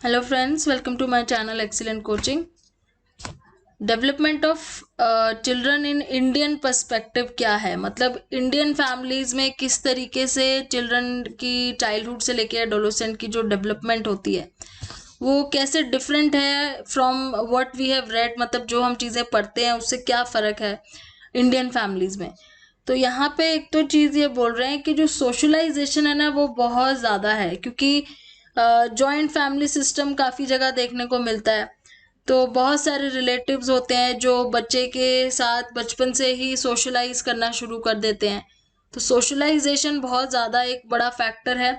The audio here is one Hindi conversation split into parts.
Hello friends, welcome to my channel excellent coaching. Development of children in Indian perspective क्या है, मतलब इंडियन फैमिलीज में किस तरीके से चिल्ड्रन की चाइल्डहुड से लेके एडोलेसेंट की जो डेवलपमेंट होती है वो कैसे डिफरेंट है from what we have read, मतलब जो हम चीज़ें पढ़ते हैं उससे क्या फ़र्क है इंडियन फैमिलीज में। तो यहाँ पे एक तो चीज़ ये बोल रहे हैं कि जो सोशलाइजेशन है ना वो बहुत ज़्यादा है, क्योंकि जॉइंट फैमिली सिस्टम काफ़ी जगह देखने को मिलता है। तो बहुत सारे रिलेटिव्स होते हैं जो बच्चे के साथ बचपन से ही सोशलाइज करना शुरू कर देते हैं। तो सोशलाइजेशन बहुत ज़्यादा एक बड़ा फैक्टर है।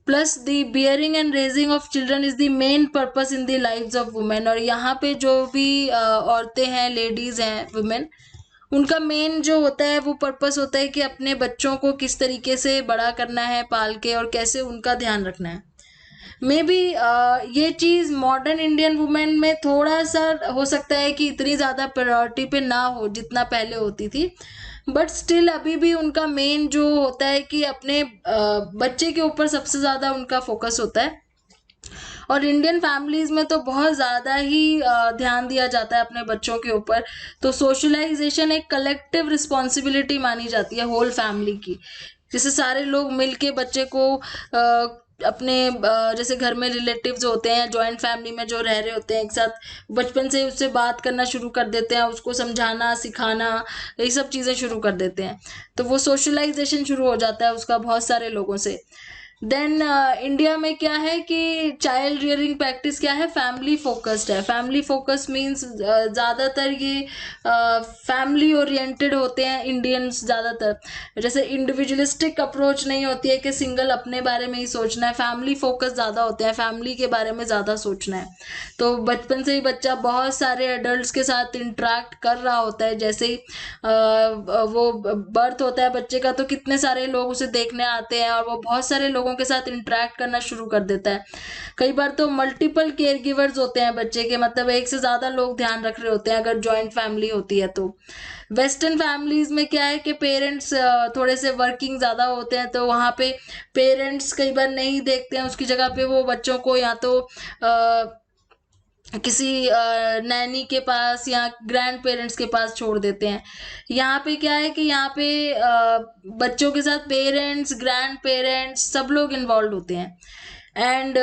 Plus the bearing and raising of children is the main purpose in the lives of women. और यहाँ पे जो भी औरतें हैं, लेडीज हैं, वुमेन, उनका मेन जो होता है वो पर्पस होता है कि अपने बच्चों को किस तरीके से बड़ा करना है पाल के, और कैसे उनका ध्यान रखना है। मे बी ये चीज़ मॉडर्न इंडियन वुमेन में थोड़ा सा हो सकता है कि इतनी ज़्यादा प्रायोरिटी पे ना हो जितना पहले होती थी, बट स्टिल अभी भी उनका मेन जो होता है कि अपने बच्चे के ऊपर सबसे ज़्यादा उनका फोकस होता है। और इंडियन फैमिलीज में तो बहुत ज़्यादा ही ध्यान दिया जाता है अपने बच्चों के ऊपर। तो सोशलाइजेशन एक कलेक्टिव रिस्पॉन्सिबिलिटी मानी जाती है होल फैमिली की, जैसे सारे लोग मिलके बच्चे को अपने जैसे घर में रिलेटिव्स होते हैं, जॉइंट फैमिली में जो रह रहे होते हैं एक साथ, बचपन से उससे बात करना शुरू कर देते हैं, उसको समझाना सिखाना ये सब चीज़ें शुरू कर देते हैं। तो वो सोशलाइजेशन शुरू हो जाता है उसका बहुत सारे लोगों से। देन इंडिया में क्या है कि चाइल्ड रियरिंग प्रैक्टिस क्या है, फैमिली फोकस्ड है। फैमिली फोकस मीन्स ज़्यादातर ये फैमिली ओरिएंटेड होते हैं इंडियंस ज़्यादातर। जैसे इंडिविजुअलिस्टिक अप्रोच नहीं होती है कि सिंगल अपने बारे में ही सोचना है, फैमिली फोकस ज़्यादा होते हैं, फैमिली के बारे में ज़्यादा सोचना है। तो बचपन से ही बच्चा बहुत सारे एडल्ट्स के साथ इंटरेक्ट कर रहा होता है। जैसे ही वो बर्थ होता है बच्चे का, तो कितने सारे लोग उसे देखने आते हैं और वो बहुत सारे लोगों के साथ इंटरेक्ट करना शुरू कर देता है। कई बार तो मल्टीपल केयर गिवर्स होते हैं बच्चे के, मतलब एक से ज़्यादा लोग ध्यान रख रहे होते हैं अगर जॉइंट फैमिली होती है तो। वेस्टर्न फैमिलीज में क्या है कि पेरेंट्स थोड़े से वर्किंग ज़्यादा होते हैं, तो वहाँ पे पेरेंट्स कई बार नहीं देखते हैं, उसकी जगह पे वो बच्चों को या तो किसी नैनी के पास या ग्रैंड पेरेंट्स के पास छोड़ देते हैं। यहाँ पे क्या है कि यहाँ पे बच्चों के साथ पेरेंट्स, ग्रैंड पेरेंट्स सब लोग इन्वॉल्व होते हैं। And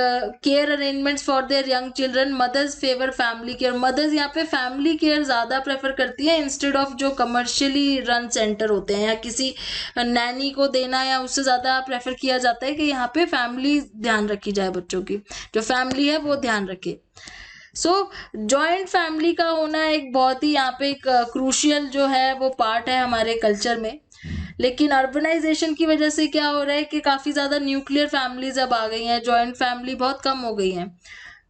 care arrangements for their young children, mothers favour family care. Mothers यहाँ पे फैमिली केयर ज़्यादा प्रेफर करती है इंस्टेड ऑफ जो कमर्शियली रन सेंटर होते हैं, या किसी नैनी को देना, या उससे ज़्यादा प्रेफर किया जाता है कि यहाँ पे फैमिली ध्यान रखी जाए, बच्चों की जो फैमिली है वो ध्यान रखे। सो जॉइंट फैमिली का होना एक बहुत ही यहाँ पे एक क्रूशियल जो है वो पार्ट है हमारे कल्चर में। लेकिन अर्बनाइजेशन की वजह से क्या हो रहा है कि काफ़ी ज़्यादा न्यूक्लियर फैमिलीज अब आ गई हैं, जॉइंट फैमिली बहुत कम हो गई हैं।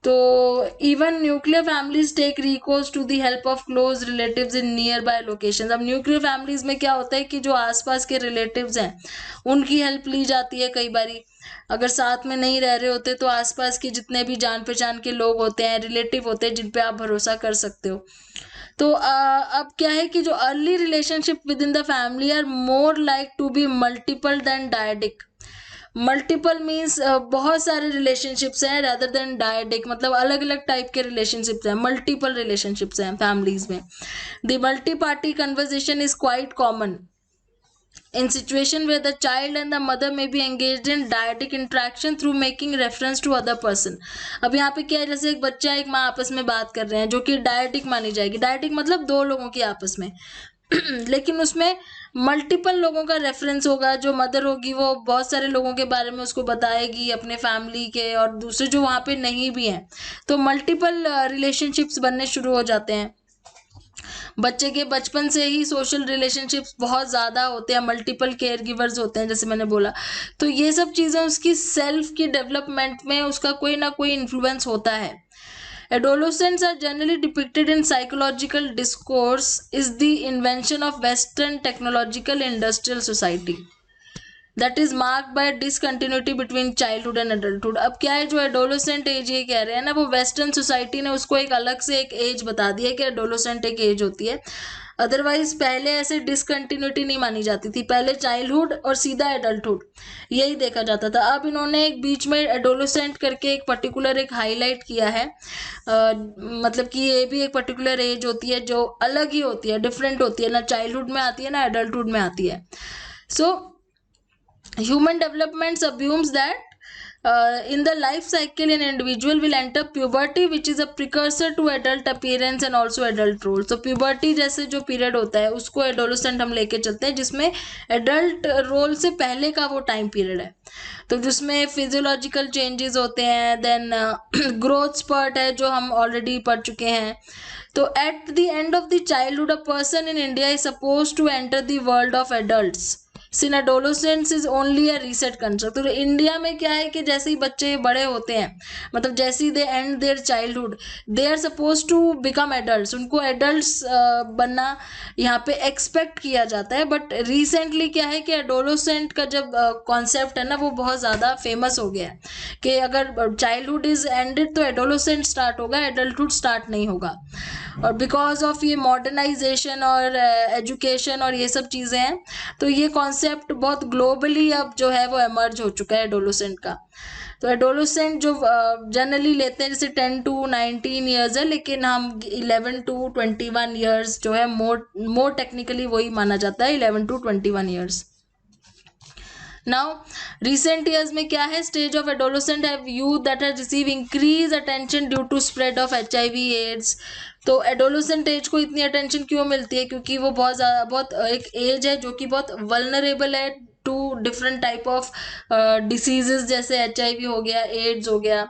तो even nuclear families take recourse to the help of close relatives in nearby location. अब न्यूक्लियर फैमिलीज में क्या होता है कि जो आसपास के रिलेटिव्स हैं उनकी हेल्प ली जाती है। कई बारी अगर साथ में नहीं रह रहे होते तो आसपास के जितने भी जान पहचान के लोग होते हैं, रिलेटिव होते हैं, जिन पे आप भरोसा कर सकते हो। तो अब क्या है कि जो early relationship within the family are more like to be multiple than dyadic. Multiple means बहुत सारे रिलेशनशिप्स हैं, रादर देन डायडिक मतलब अलग अलग टाइप के रिलेशनशिप्स हैं, मल्टीपल रिलेशनशिप्स हैं फैमिलीज में। The multi party conversation is quite common in situation where the child and the mother may be engaged in dyadic interaction through making reference to other person। अब यहाँ पे क्या है, जैसे एक बच्चा एक माँ आपस में बात कर रहे हैं जो कि डायडिक मानी जाएगी। डायडिक मतलब दो लोगों की आपस में लेकिन उसमें मल्टीपल लोगों का रेफरेंस होगा। जो मदर होगी वो बहुत सारे लोगों के बारे में उसको बताएगी अपने फैमिली के, और दूसरे जो वहाँ पे नहीं भी हैं, तो मल्टीपल रिलेशनशिप्स बनने शुरू हो जाते हैं। बच्चे के बचपन से ही सोशल रिलेशनशिप्स बहुत ज़्यादा होते हैं, मल्टीपल केयर गिवर्स होते हैं जैसे मैंने बोला। तो ये सब चीज़ें उसकी सेल्फ की डेवलपमेंट में उसका कोई ना कोई इन्फ्लुएंस होता है। Adolescents are generally depicted in psychological discourse is the invention of Western technological industrial society that is marked by discontinuity between childhood and adulthood। अब क्या है, जो एडोलोसेंट एज ये कह रहे हैं ना, वो वेस्टर्न सोसाइटी ने उसको एक अलग से एक एज बता दी है कि एडोलोसेंट एक एज होती है। अदरवाइज पहले ऐसे डिसकंटिन्यूटी नहीं मानी जाती थी, पहले चाइल्डहुड और सीधा एडल्टहुड यही देखा जाता था। अब इन्होंने एक बीच में एडोलेसेंट करके एक पर्टिकुलर एक हाईलाइट किया है, मतलब कि ये भी एक पर्टिकुलर एज होती है जो अलग ही होती है, डिफरेंट होती है, ना चाइल्डहुड में आती है ना एडल्टहुड में आती है। सो human development assumes that in the life cycle an individual will enter puberty which is a precursor to adult appearance and also adult role. So puberty जैसे जो पीरियड होता है उसको एडोलेसेंट हम लेके चलते हैं, जिसमें एडल्ट रोल से पहले का वो टाइम पीरियड है, तो जिसमें फिजियोलॉजिकल चेंजेस होते हैं, देन ग्रोथ स्पर्ट है जो हम ऑलरेडी पढ़ चुके हैं। तो at the end of the childhood a person in India is suppose to enter the world of adults since adolescence is only a recent construct. तो इंडिया में क्या है कि जैसे ही बच्चे बड़े होते हैं, मतलब जैसे ही they and their childhood they are suppose to become adults, उनको एडल्ट्स बनना यहाँ पे एक्सपेक्ट किया जाता है। बट रिसेंटली क्या है कि एडोलेसेंट का जब कॉन्सेप्ट है ना वो बहुत ज़्यादा फेमस हो गया है कि अगर चाइल्डहुड इज एंडेड तो एडोलेसेंट स्टार्ट होगा, एडल्टहुड स्टार्ट नहीं होगा। और बिकॉज ऑफ ये मॉडर्नाइजेशन और एजुकेशन और ये सब चीज़ें हैं, तो ये कॉन्सेप्ट बहुत ग्लोबली अब जो है वो एमर्ज हो चुका है एडोलेसेंट का। तो एडोलेसेंट जो जनरली लेते हैं जैसे 10 to 19 ईयर्स है, लेकिन हम 11 to 21 ईयर्स जो है मोर टेक्निकली वही माना जाता है, 11 to 21 years. Now recent years में क्या है, stage of adolescent have youth that have receive increase attention due to spread of HIV AIDS. तो एडोलेसेंट एज को इतनी अटेंशन क्यों मिलती है, क्योंकि वो बहुत एक एज है जो कि बहुत वल्नरेबल है to different type of diseases, जैसे HIV हो गया, एड्स हो गया,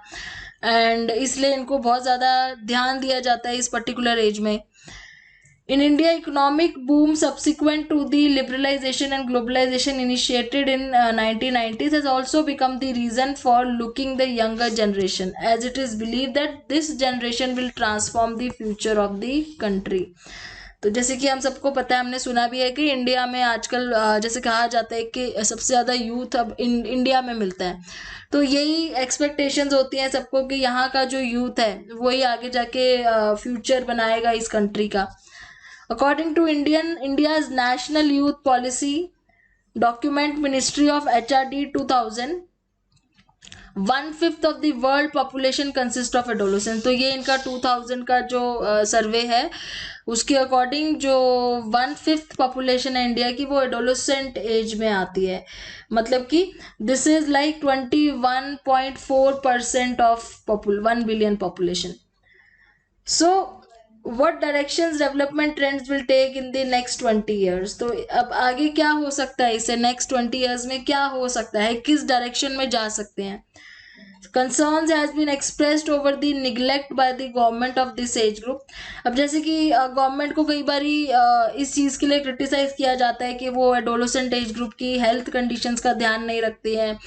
एंड इसलिए इनको बहुत ज़्यादा ध्यान दिया जाता है इस पर्टिकुलर एज में। In India, economic boom subsequent to the liberalization and globalization initiated in 1990s has also become the reason for looking the younger generation, as it is believed that this generation will transform the future of the country. तो जैसे कि हम सबको पता है, हमने सुना भी है कि इंडिया में आजकल जैसे कहा जाता है कि सबसे ज़्यादा यूथ अब इंडिया में मिलता है, तो यही एक्सपेक्टेशंस होती हैं सबको कि यहाँ का जो यूथ है वही आगे जाके फ्यूचर बनाएगा इस कंट्री का। According to India's National Youth Policy document, Ministry of HRD 2000, 1/5 of the world population consists of adolescents। तो ये इनका 2000 का जो सर्वे है उसके अकॉर्डिंग जो 1/5 पॉपुलेशन है इंडिया की वो एडोलेसेंट एज में आती है, मतलब कि this is like 21.4% of 1 billion population. So what directions development trends will take in the next 20 years। तो अब आगे क्या हो सकता है, इसे नेक्स्ट 20 years में क्या हो सकता है, किस डायरेक्शन में जा सकते हैं। concerns has been expressed over the neglect by the government of this age group। अब जैसे कि गवर्नमेंट को कई बारी इस चीज़ के लिए क्रिटिसाइज किया जाता है कि वो एडोलेसेंट एज ग्रुप की हेल्थ कंडीशंस का ध्यान नहीं रखती हैं,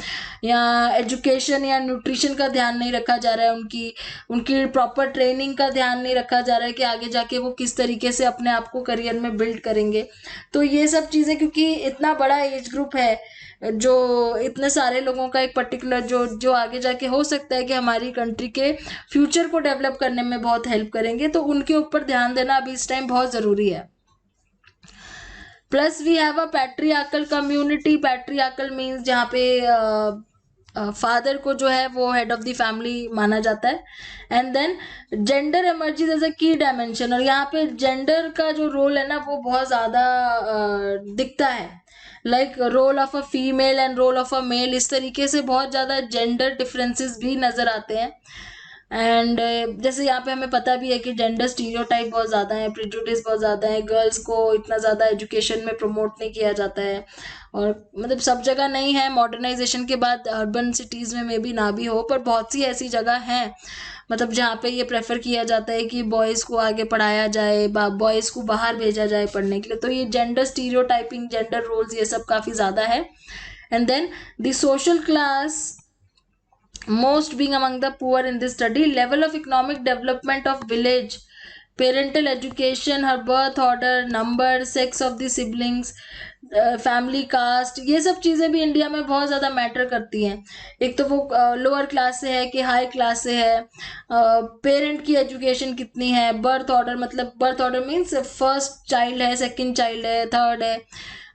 या एजुकेशन या न्यूट्रिशन का ध्यान नहीं रखा जा रहा है, उनकी प्रॉपर ट्रेनिंग का ध्यान नहीं रखा जा रहा है कि आगे जाके वो किस तरीके से अपने आप को करियर में बिल्ड करेंगे। तो ये सब चीज़ें, क्योंकि इतना बड़ा एज ग्रुप है जो इतने सारे लोगों का एक पर्टिकुलर जो आगे जाके हो सकता है कि हमारी कंट्री के फ्यूचर को डेवलप करने में बहुत हेल्प करेंगे, तो उनके ऊपर ध्यान देना अभी इस टाइम बहुत ज़रूरी है। Plus we have a patriarchal community. Patriarchal means जहाँ पे फादर को जो है वो हेड ऑफ द फैमिली माना जाता है। And then gender emerges as a key dimension, और यहाँ पे जेंडर का जो रोल है ना वो बहुत ज़्यादा दिखता है, like role of a female and role of a male, इस तरीके से बहुत ज़्यादा जेंडर डिफरेंसेस भी नज़र आते हैं। एंड जैसे यहाँ पे हमें पता भी है कि जेंडर स्टीरियोटाइप बहुत ज़्यादा है, प्रिजुडिस बहुत ज़्यादा है, गर्ल्स को इतना ज़्यादा एजुकेशन में प्रमोट नहीं किया जाता है, और मतलब सब जगह नहीं है, मॉडर्नाइजेशन के बाद अर्बन सिटीज़ में मे बी ना भी हो, पर बहुत सी ऐसी जगह हैं मतलब जहाँ पे ये प्रेफर किया जाता है कि बॉयज़ को आगे पढ़ाया जाए, बॉयज़ को बाहर भेजा जाए पढ़ने के लिए। तो ये जेंडर स्टीरियोटाइपिंग, जेंडर रोल्स, ये सब काफ़ी ज़्यादा है। And then the social class most being among the poor in this study, level of economic development of village, parental education, her birth order, number, sex of the siblings, family caste, ये सब चीज़ें भी इंडिया में बहुत ज़्यादा मैटर करती हैं। एक तो वो लोअर क्लास से है कि हाई क्लास से है, पेरेंट की एजुकेशन कितनी है, बर्थ ऑर्डर, मतलब birth order means first child है, सेकंड चाइल्ड है, थर्ड है,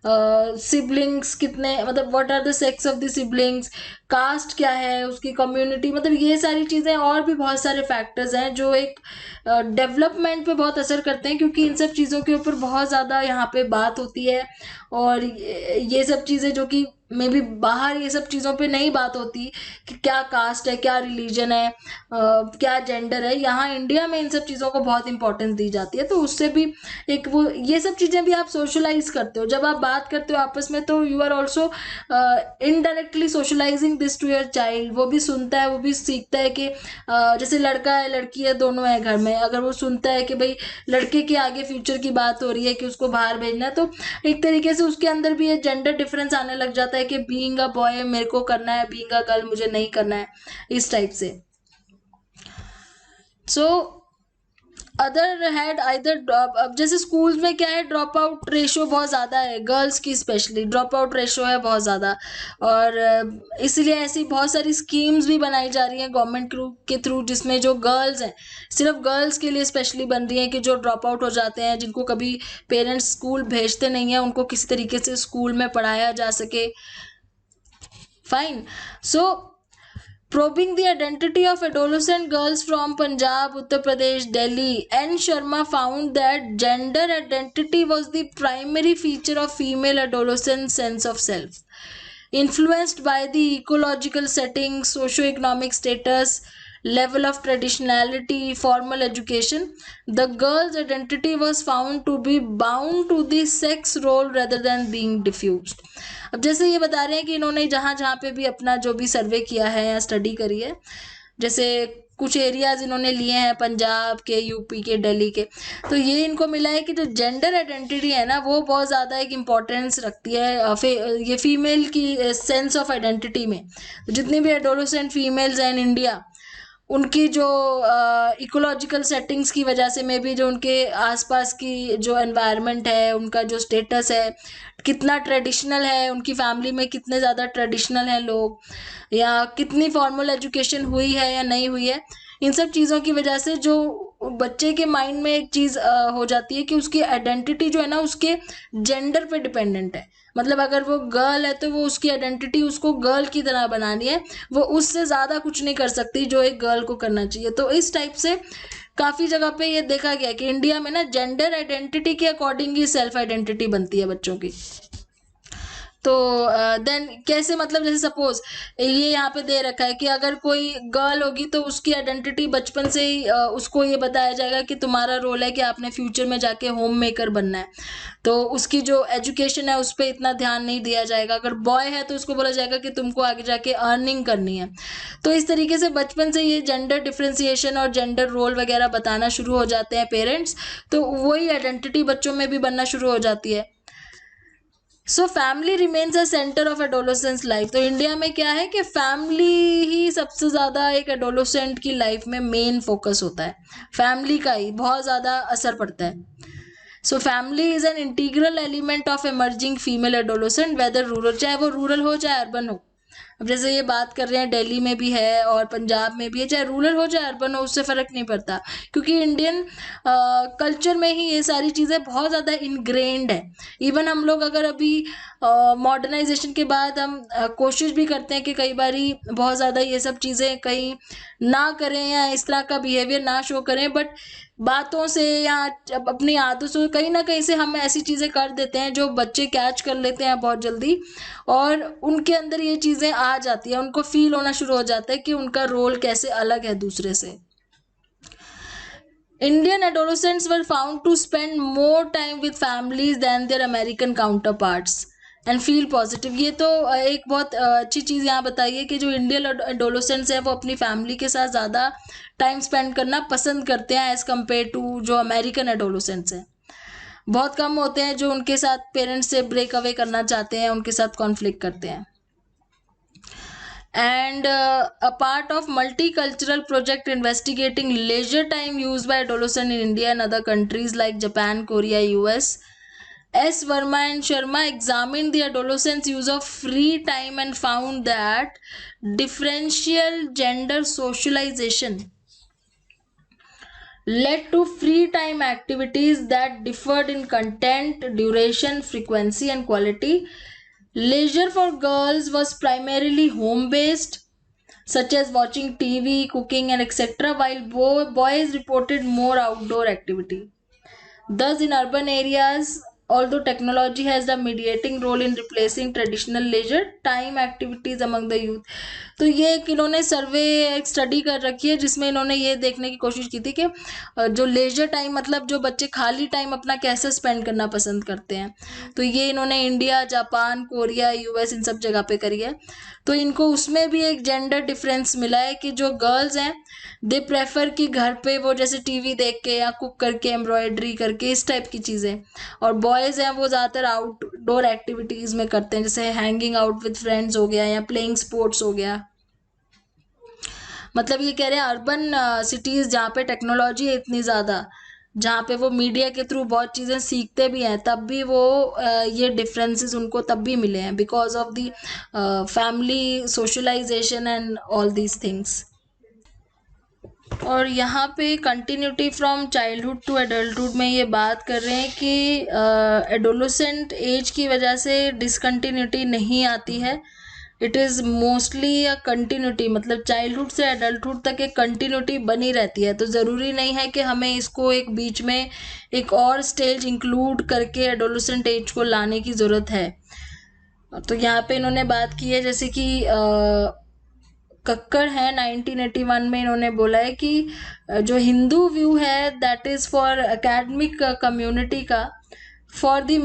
सिबलिंग्स कितने, मतलब what are the sex of the siblings, caste क्या है उसकी, कम्युनिटी, मतलब ये सारी चीज़ें और भी बहुत सारे फैक्टर्स हैं जो एक डेवलपमेंट पे बहुत असर करते हैं, क्योंकि इन सब चीज़ों के ऊपर बहुत ज़्यादा यहाँ पे बात होती है। और ये सब चीज़ें जो कि मे बी बाहर ये सब चीज़ों पे नहीं बात होती कि क्या कास्ट है, क्या रिलीजन है, क्या जेंडर है, यहाँ इंडिया में इन सब चीज़ों को बहुत इंपॉर्टेंस दी जाती है। तो उससे भी एक वो ये सब चीज़ें भी आप सोशलाइज करते हो, जब आप बात करते हो आपस में, तो you are also indirectly socialising this to your child. वो भी सुनता है, वो भी सीखता है कि जैसे लड़का है लड़की है दोनों है घर में, अगर वो सुनता है कि भाई लड़के के आगे फ्यूचर की बात हो रही है कि उसको बाहर भेजना है, तो एक तरीके से उसके अंदर भी ये जेंडर डिफरेंस आने लग जाता है कि बीइंग अ बॉय मेरे को करना है, बीइंग अ गर्ल मुझे नहीं करना है, इस टाइप से। सो अदर हैड आइदर अब जैसे स्कूल्स में क्या है, ड्रॉप आउट रेशियो बहुत ज़्यादा है, गर्ल्स की स्पेशली ड्रॉप आउट रेशियो है बहुत ज़्यादा। और इसलिए ऐसी बहुत सारी स्कीम्स भी बनाई जा रही हैं गवर्नमेंट के थ्रू, जिसमें जो गर्ल्स हैं, सिर्फ गर्ल्स के लिए स्पेशली बन रही हैं कि जो ड्रॉप आउट हो जाते हैं, जिनको कभी पेरेंट्स स्कूल भेजते नहीं हैं, उनको किसी तरीके से स्कूल में पढ़ाया जा सके। Fine. So probing the identity of adolescent girls from Punjab, Uttar Pradesh, Delhi, N. Sharma found that gender identity was the primary feature of female adolescent sense of self. Influenced by the ecological setting, socio-economic status, level of traditionality, formal education, the girl's identity was found to be bound to the sex role rather than being diffused. अब जैसे ये बता रहे हैं कि इन्होंने जहाँ जहाँ पे भी अपना जो भी सर्वे किया है या स्टडी करी है, जैसे कुछ एरियाज इन्होंने लिए हैं पंजाब के, यूपी के, दिल्ली के, तो ये इनको मिला है कि जो जेंडर आइडेंटिटी है ना, वो बहुत ज़्यादा एक इम्पॉर्टेंस रखती है ये फीमेल की सेंस ऑफ आइडेंटिटी में। जितनी भी एडोलेसेंट फीमेल्स हैं इन इंडिया, उनकी जो इकोलॉजिकल सेटिंग्स की वजह से, में भी जो उनके आसपास की जो एनवायरनमेंट है, उनका जो स्टेटस है, कितना ट्रेडिशनल है, उनकी फैमिली में कितने ज़्यादा ट्रेडिशनल हैं लोग, या कितनी फॉर्मल एजुकेशन हुई है या नहीं हुई है, इन सब चीज़ों की वजह से जो बच्चे के माइंड में एक चीज़ हो जाती है कि उसकी आइडेंटिटी जो है ना, उसके जेंडर पे डिपेंडेंट है। मतलब अगर वो गर्ल है तो वो उसकी आइडेंटिटी उसको गर्ल की तरह बनानी है, वो उससे ज़्यादा कुछ नहीं कर सकती जो एक गर्ल को करना चाहिए। तो इस टाइप से काफ़ी जगह पे ये देखा गया कि इंडिया में ना जेंडर आइडेंटिटी के अकॉर्डिंग ही सेल्फ आइडेंटिटी बनती है बच्चों की। तो देन कैसे, मतलब जैसे सपोज ये यहाँ पे दे रखा है कि अगर कोई गर्ल होगी तो उसकी आइडेंटिटी बचपन से ही उसको ये बताया जाएगा कि तुम्हारा रोल है कि आपने फ्यूचर में जाके होम मेकर बनना है, तो उसकी जो एजुकेशन है उस पर इतना ध्यान नहीं दिया जाएगा। अगर बॉय है तो उसको बोला जाएगा कि तुमको आगे जाके अर्निंग करनी है। तो इस तरीके से बचपन से ये जेंडर डिफ्रेंसिएशन और जेंडर रोल वगैरह बताना शुरू हो जाते हैं पेरेंट्स, तो वही आइडेंटिटी बच्चों में भी बनना शुरू हो जाती है। So family remains a centre of adolescence life. तो इंडिया में क्या है कि फैमिली ही सबसे ज़्यादा एक एडोलेसेंट की लाइफ में मेन फोकस होता है, फैमिली का ही बहुत ज़्यादा असर पड़ता है। So family is an integral element of emerging female adolescent, whether rural, चाहे वो रूरल हो चाहे अर्बन हो। अब जैसे ये बात कर रहे हैं दिल्ली में भी है और पंजाब में भी है, चाहे रूरल हो चाहे अर्बन हो, उससे फ़र्क नहीं पड़ता, क्योंकि इंडियन कल्चर में ही ये सारी चीज़ें बहुत ज़्यादा इनग्रेन्ड है। इवन हम लोग अगर अभी मॉडर्नाइजेशन के बाद हम कोशिश भी करते हैं कि कई बारी बहुत ज़्यादा ये सब चीज़ें कहीं ना करें या इस तरह का बिहेवियर ना शो करें, बट बातों से या अपनी आदतों से कहीं ना कहीं से हम ऐसी चीज़ें कर देते हैं जो बच्चे कैच कर लेते हैं बहुत जल्दी, और उनके अंदर ये चीज़ें आ जाती है, उनको फील होना शुरू हो जाता है कि उनका रोल कैसे अलग है दूसरे से। Indian adolescents were found to spend more time with families than their American counterparts and feel positive। ये तो एक बहुत अच्छी चीज़ यहाँ बताई है कि जो इंडियन एडोलेसेंट्स हैं वो अपनी फैमिली के साथ ज़्यादा टाइम स्पेंड करना पसंद करते हैं एज़ कम्पेयर टू जो अमेरिकन एडोलेसेंट्स हैं। बहुत कम होते हैं जो उनके साथ पेरेंट्स से ब्रेक अवे करना चाहते हैं, उनके साथ कॉन्फ्लिक्ट करते हैं। And a part of multicultural project investigating leisure time used by adolescents in India and other countries like Japan, Korea, US, S. Verma and Sharma examined the adolescents' use of free time and found that differential gender socialization led to free time activities that differed in content, duration, frequency, and quality. Leisure for girls was primarily home based, such as watching TV, cooking, and etc., while boys reported more outdoor activity. Thus, in urban areas, although technology has a mediating role in replacing traditional leisure time activities among the youth. तो ये एक इन्होंने सर्वे एक स्टडी कर रखी है जिसमें इन्होंने ये देखने की कोशिश की थी कि जो लेजर टाइम मतलब जो बच्चे खाली टाइम अपना कैसे स्पेंड करना पसंद करते हैं, तो ये इन्होंने इंडिया, जापान, कोरिया, यूएस इन सब जगह पे करी है। तो इनको उसमें भी एक जेंडर डिफरेंस मिला है कि जो गर्ल्स हैं दे प्रेफर कि घर पे वो जैसे टीवी देख के या कुक करके, एम्ब्रॉयडरी करके, इस टाइप की चीज़ें, और बॉयज़ हैं वो ज़्यादातर आउटडोर एक्टिविटीज़ में करते हैं, जैसे हैंगिंग आउट विद फ्रेंड्स हो गया या प्लेइंग स्पोर्ट्स हो गया। मतलब ये कह रहे हैं अर्बन सिटीज़ जहाँ पे टेक्नोलॉजी है इतनी ज़्यादा, जहाँ पे वो मीडिया के थ्रू बहुत चीज़ें सीखते भी हैं, तब भी वो ये डिफरेंसेस उनको तब भी मिले हैं because of the family socialisation and all these things. और यहाँ पे continuity from childhood to adulthood में ये बात कर रहे हैं कि एडोलेसेंट एज की वजह से डिसकंटिन्यूटी नहीं आती है, it is mostly a continuity, मतलब चाइल्डहुड से एडल्टहुड तक एक कंटिन्यूटी बनी रहती है। तो ज़रूरी नहीं है कि हमें इसको एक बीच में एक और स्टेज इंक्लूड करके एडोलेसेंट एज को लाने की ज़रूरत है। तो यहाँ पे इन्होंने बात की है जैसे कि कक्कर है 1981 में, इन्होंने बोला है कि जो हिंदू व्यू है that is for academic community का, for the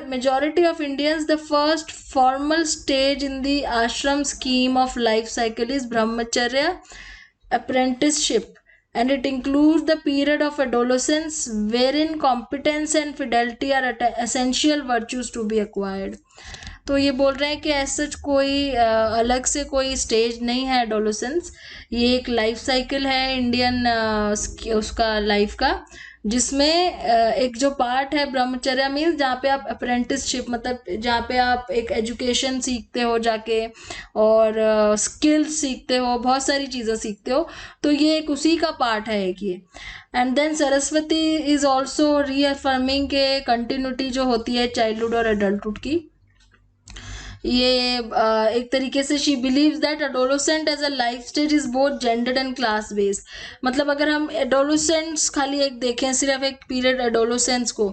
majority of Indians the first formal stage in the ashram scheme of life cycle is brahmacharya apprenticeship, and it includes the period of adolescence wherein competence and fidelity are essential virtues to be acquired. तो ये बोल रहे हैं कि ऐसा कोई अलग से कोई स्टेज नहीं है एडोलेसेंस, ये एक लाइफ साइकिल है इंडियन उसका लाइफ का, जिसमें एक जो पार्ट है ब्रह्मचर्य मीन्स जहाँ पे आप अप्रेंटिसशिप, मतलब जहाँ पे आप एक एजुकेशन सीखते हो जाके और स्किल्स सीखते हो, बहुत सारी चीज़ें सीखते हो, तो ये एक उसी का पार्ट है एक ये। And then Saraswati is also reaffirming के कंटिन्यूटी जो होती है चाइल्डहुड और एडल्टहुड की, ये एक तरीके से she believes that adolescent age a life stage is both gendered and class based. मतलब अगर हम एडोलेसेंट्स खाली एक देखें, सिर्फ एक पीरियड एडोलेसेंस को,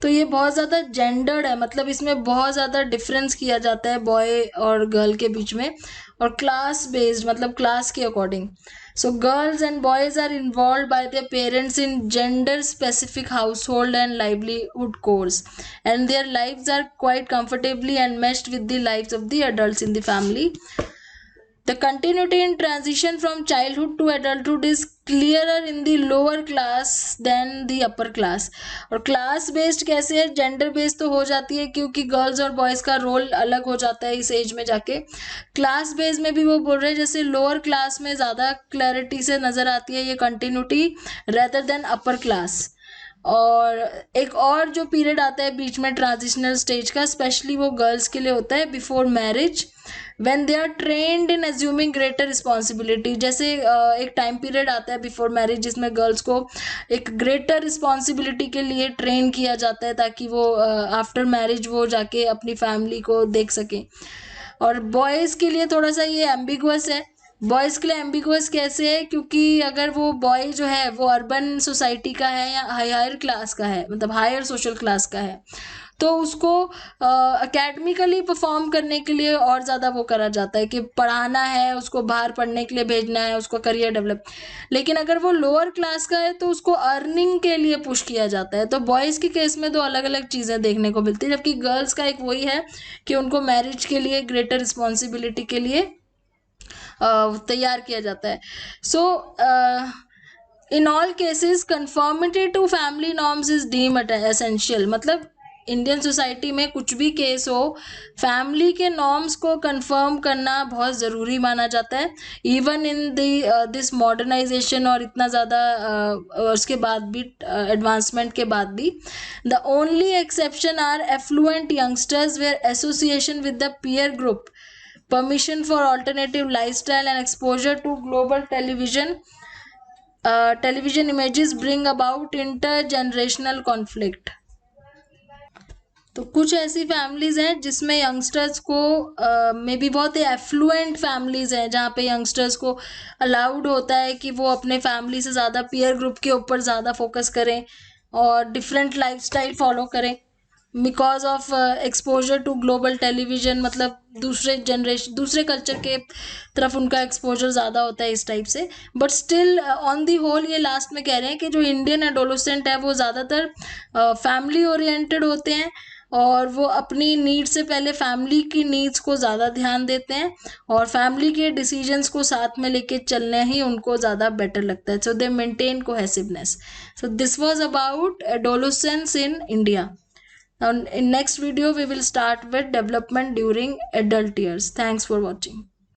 तो ये बहुत ज़्यादा जेंडर्ड है, मतलब इसमें बहुत ज़्यादा डिफरेंस किया जाता है बॉय और गर्ल के बीच में, और क्लास बेस्ड मतलब क्लास के according. So girls and boys are involved by their parents in gender specific household and livelihood chores, and their lives are quite comfortably enmeshed with the lives of the adults in the family. The continuity in transition from childhood to adulthood is clearer in the lower class than the upper class. और class based कैसे है, gender based तो हो जाती है क्योंकि girls और boys का role अलग हो जाता है इस age में जाके। class based में भी वो बोल रहे हैं जैसे lower class में ज़्यादा clarity से नज़र आती है ये continuity rather than upper class। और एक और जो पीरियड आता है बीच में ट्रांजिशनल स्टेज का, स्पेशली वो गर्ल्स के लिए होता है before marriage, when they are trained in assuming greater responsibility. जैसे एक टाइम पीरियड आता है बिफोर मैरिज जिसमें गर्ल्स को एक ग्रेटर रिस्पॉन्सिबिलिटी के लिए ट्रेन किया जाता है ताकि वो आफ्टर मैरिज वो जाके अपनी फैमिली को देख सकें। और बॉयज़ के लिए थोड़ा सा ये एम्बिगुअस है। बॉयज़ के लिए एम्बिगुअस कैसे है, क्योंकि अगर वो बॉय जो है वो अर्बन सोसाइटी का है या हायर क्लास का है, मतलब हायर सोशल क्लास का है, तो उसको एकेडमिकली परफॉर्म करने के लिए और ज़्यादा वो करा जाता है कि पढ़ाना है, उसको बाहर पढ़ने के लिए भेजना है, उसको करियर डेवलप। लेकिन अगर वो लोअर क्लास का है तो उसको अर्निंग के लिए पुश किया जाता है। तो बॉयज़ के केस में तो अलग अलग चीज़ें देखने को मिलती है, जबकि गर्ल्स का एक वही है कि उनको मैरिज के लिए ग्रेटर रिस्पॉन्सिबिलिटी के लिए तैयार किया जाता है। So in all cases conformity to family norms is deemed essential. मतलब इंडियन सोसाइटी में कुछ भी केस हो, फैमिली के नॉर्म्स को कंफर्म करना बहुत ज़रूरी माना जाता है, इवन इन दिस मॉडर्नाइजेशन और इतना ज़्यादा उसके बाद भी एडवांसमेंट के बाद भी. The only exception are affluent youngsters where association with the peer group, permission for alternative lifestyle and exposure to global television images bring about intergenerational conflict. तो कुछ ऐसी फैमिलीज हैं जिसमें यंगस्टर्स को मे बी बहुत ही एफ्लुएंट फैमिलीज हैं जहाँ पे यंगस्टर्स को अलाउड होता है कि वो अपने फैमिली से ज़्यादा पीयर ग्रुप के ऊपर ज़्यादा फोकस करें और डिफरेंट लाइफस्टाइल फॉलो करें because of exposure to global television. मतलब दूसरे कल्चर के तरफ उनका एक्सपोजर ज़्यादा होता है इस टाइप से. But still on the whole ये लास्ट में कह रहे हैं कि जो इंडियन एडोलेसेंट है वो ज़्यादातर फैमिली ओरिएंटेड होते हैं और वो अपनी नीड्स से पहले फैमिली की नीड्स को ज़्यादा ध्यान देते हैं और फैमिली के डिसीजंस को साथ में लेके चलना ही उनको ज़्यादा बेटर लगता है. So they maintain cohesiveness. So this was about adolescence in India. Now in next video we will start with development during adult years. Thanks for watching.